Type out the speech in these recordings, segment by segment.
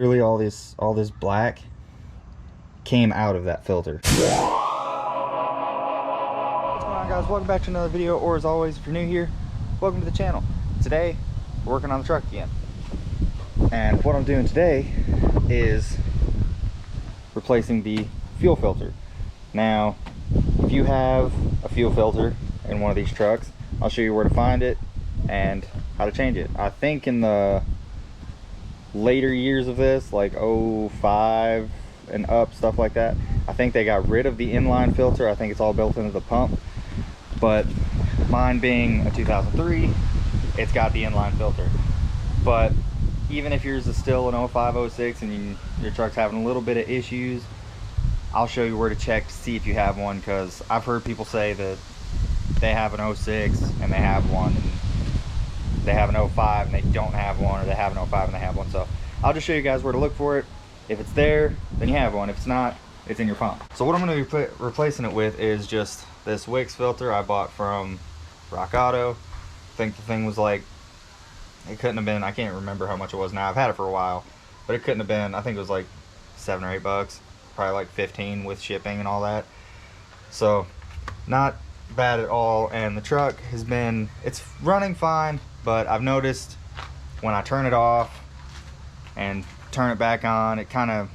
Literally all this black came out of that filter. What's going on, guys? Welcome back to another video, or as always, if you're new here, welcome to the channel. Today we're working on the truck again, and what I'm doing today is replacing the fuel filter. Now, if you have a fuel filter in one of these trucks, I'll show you where to find it and how to change it. I think in the later years of this, like 05 and up, stuff like that, I think they got rid of the inline filter. I think it's all built into the pump, but mine being a 2003, it's got the inline filter. But even if yours is still an 05, 06 and your truck's having a little bit of issues, I'll show you where to check to see if you have one, because I've heard people say that they have an 06 and they have one, and they have an 05 and they don't have one, or they have an 05 and they have one. So I'll just show you guys where to look for it. If it's there, then you have one. If it's not, it's in your pump. So what I'm going to be replacing it with is just this Wix filter I bought from Rock Auto. I think the thing was like, it couldn't have been, I can't remember how much it was now. I've had it for a while, but it couldn't have been, I think it was like $7 or $8, probably like 15 with shipping and all that. So not bad at all. And the truck has been, it's running fine, but I've noticed when I turn it off and turn it back on, it kind of,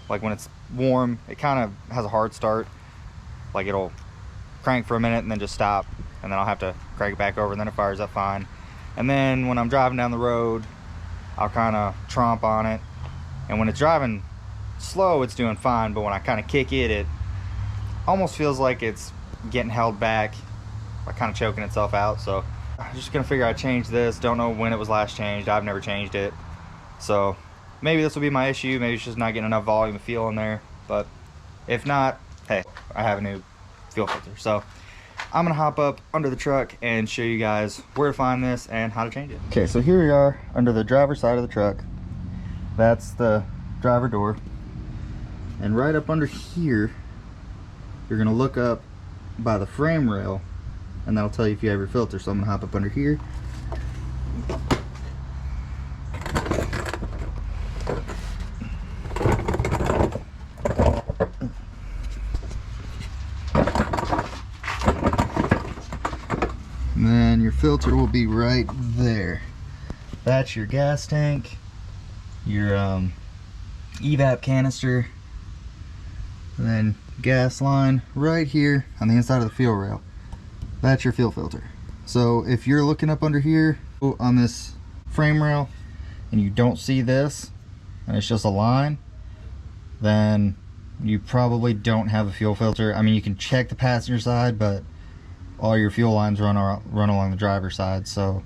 like when it's warm, it kind of has a hard start. Like it'll crank for a minute and then just stop, and then I'll have to crank it back over, and then it fires up fine. And then when I'm driving down the road, I'll kind of tromp on it, and when it's driving slow, it's doing fine, but when I kind of kick it, it almost feels like it's getting held back, like kind of choking itself out. So I'm just gonna figure out change this. Don't know when it was last changed. I've never changed it, so maybe this will be my issue. Maybe it's just not getting enough volume of fuel in there, but if not, hey, I have a new fuel filter. So I'm gonna hop up under the truck and show you guys where to find this and how to change it. Okay, so here we are under the driver's side of the truck. That's the driver door, and right up under here, you're gonna look up by the frame rail, and that'll tell you if you have your filter. So I'm gonna hop up under here. And then your filter will be right there. That's your gas tank, your evap canister, and then gas line right here on the inside of the fuel rail. That's your fuel filter. So if you're looking up under here on this frame rail and you don't see this and it's just a line, then you probably don't have a fuel filter. I mean, you can check the passenger side, but all your fuel lines run along the driver's side. So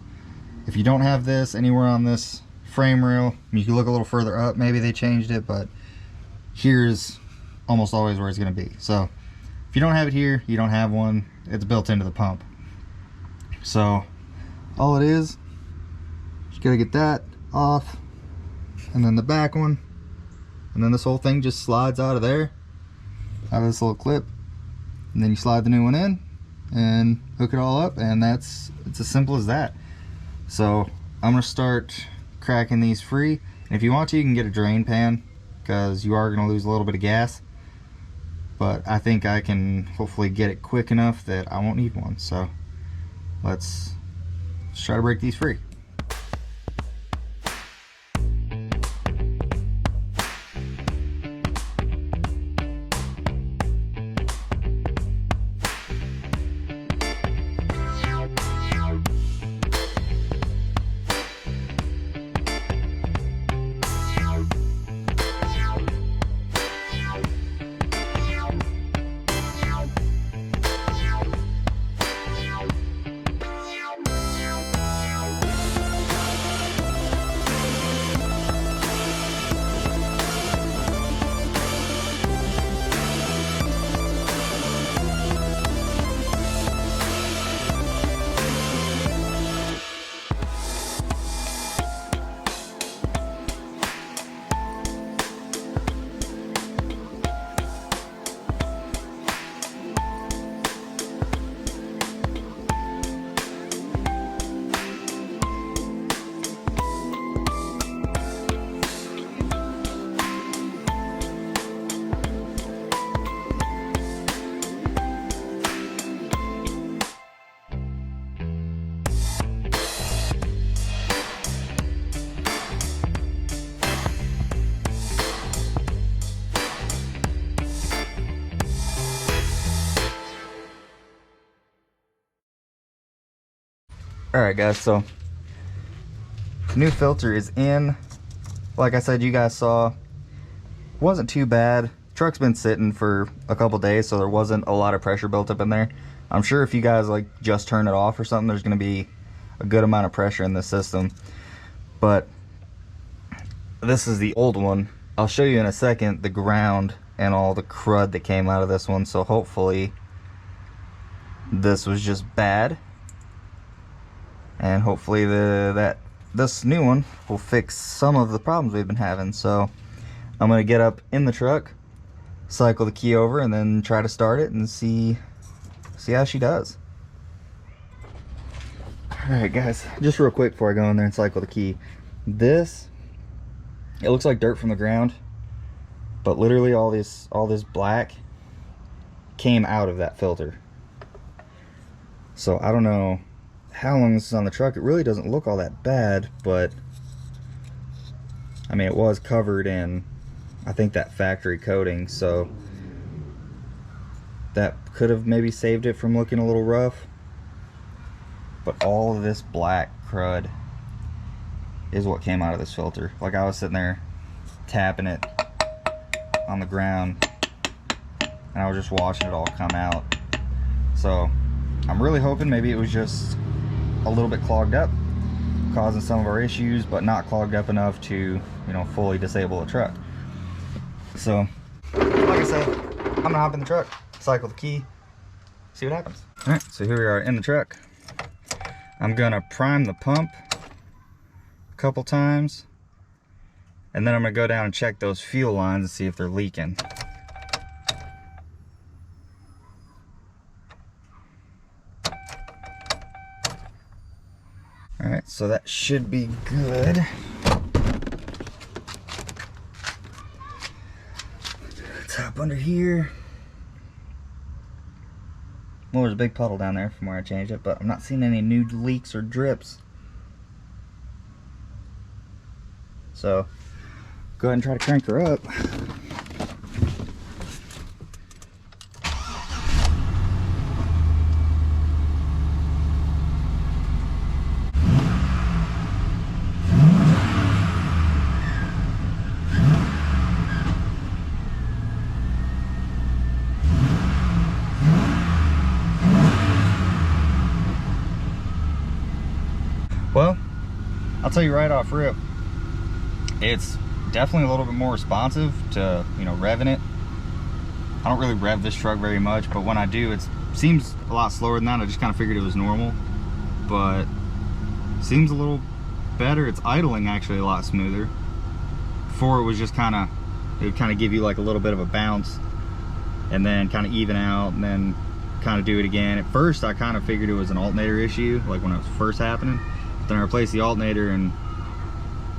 if you don't have this anywhere on this frame rail, you can look a little further up, maybe they changed it, but here's almost always where it's going to be. So if you don't have it here, you don't have one. It's built into the pump. So all it is, you gotta get that off, and then the back one, and then this whole thing just slides out of there, out of this little clip, and then you slide the new one in and hook it all up, and it's as simple as that. So I'm gonna start cracking these free, and if you want to, you can get a drain pan, because you are gonna lose a little bit of gas, but I think I can hopefully get it quick enough that I won't need one. So let's try to break these free. Alright guys, so new filter is in. Like I said, you guys saw, wasn't too bad. Truck's been sitting for a couple days, so there wasn't a lot of pressure built up in there. I'm sure if you guys like just turn it off or something, there's going to be a good amount of pressure in this system. But this is the old one. I'll show you in a second the ground and all the crud that came out of this one, so hopefully this was just bad, and hopefully this new one will fix some of the problems we've been having. So I'm gonna get up in the truck, cycle the key over, and then try to start it and see how she does. Alright guys, just real quick before I go in there and cycle the key, it looks like dirt from the ground, but literally all this black came out of that filter. So I don't know how long this is on the truck. It really doesn't look all that bad, but I mean, it was covered in, I think, that factory coating, so that could have maybe saved it from looking a little rough. But all of this black crud is what came out of this filter. Like, I was sitting there tapping it on the ground and I was just watching it all come out. So I'm really hoping maybe it was just a little bit clogged up, causing some of our issues, but not clogged up enough to, you know, fully disable the truck. So like I said, I'm gonna hop in the truck, cycle the key, see what happens. All right, so here we are in the truck. I'm gonna prime the pump a couple times, and then I'm gonna go down and check those fuel lines and see if they're leaking. All right, so that should be good. Let's hop under here. Well, there's a big puddle down there from where I changed it, but I'm not seeing any new leaks or drips. So, go ahead and try to crank her up. Well, I'll tell you right off rip, it's definitely a little bit more responsive to, you know, revving it. I don't really rev this truck very much, but when I do, it seems a lot slower than that. I just kind of figured it was normal, but seems a little better. It's idling actually a lot smoother. Before it was just kind of, it would kind of give you like a little bit of a bounce and then kind of even out and then kind of do it again. At first I kind of figured it was an alternator issue, like when it was first happening. Then I replaced the alternator and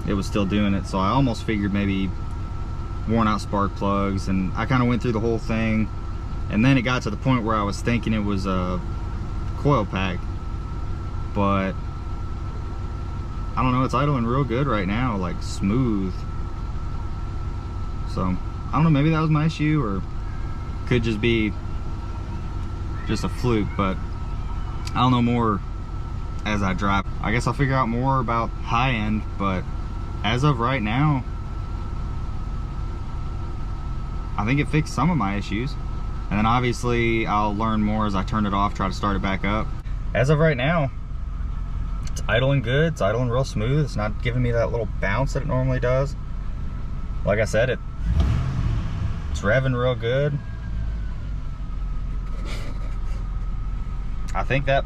it was still doing it, so I almost figured maybe worn out spark plugs, and I kind of went through the whole thing, and then it got to the point where I was thinking it was a coil pack, but I don't know, it's idling real good right now, like smooth. So I don't know, maybe that was my issue, or could just be just a fluke, but I'll know more as I drive. I guess I'll figure out more about high end, but as of right now, I think it fixed some of my issues. And then obviously I'll learn more as I turn it off, try to start it back up. As of right now, it's idling good, it's idling real smooth. It's not giving me that little bounce that it normally does. Like I said, it's revving real good. I think that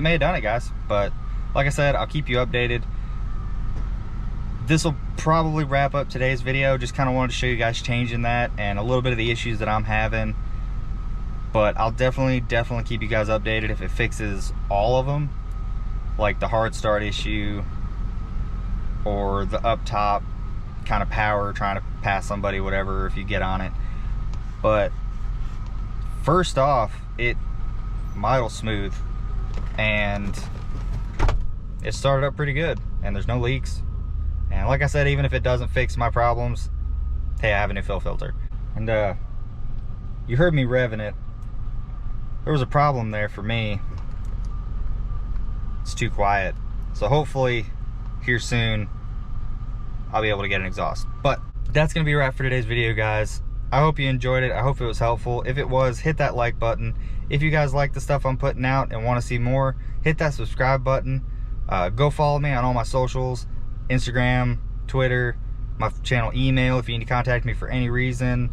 may have done it, guys, but like I said, I'll keep you updated. This will probably wrap up today's video. Just kind of wanted to show you guys changing that and a little bit of the issues that I'm having, but I'll definitely keep you guys updated if it fixes all of them, like the hard start issue or the up top kind of power trying to pass somebody, whatever, if you get on it. But first off, it idles smooth and it started up pretty good, and there's no leaks. And like I said, even if it doesn't fix my problems, hey, I have a new fill filter. And you heard me revving it. There was a problem there for me. It's too quiet. So hopefully here soon I'll be able to get an exhaust. But that's gonna be a wrap for today's video, guys. I hope you enjoyed it. I hope it was helpful. If it was, hit that like button. If you guys like the stuff I'm putting out and want to see more, hit that subscribe button. Go follow me on all my socials, Instagram, Twitter, my channel email if you need to contact me for any reason,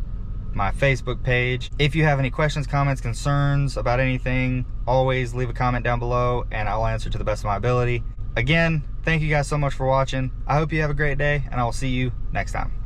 my Facebook page. If you have any questions, comments, concerns about anything, always leave a comment down below and I'll answer to the best of my ability. Again, thank you guys so much for watching. I hope you have a great day and I will see you next time.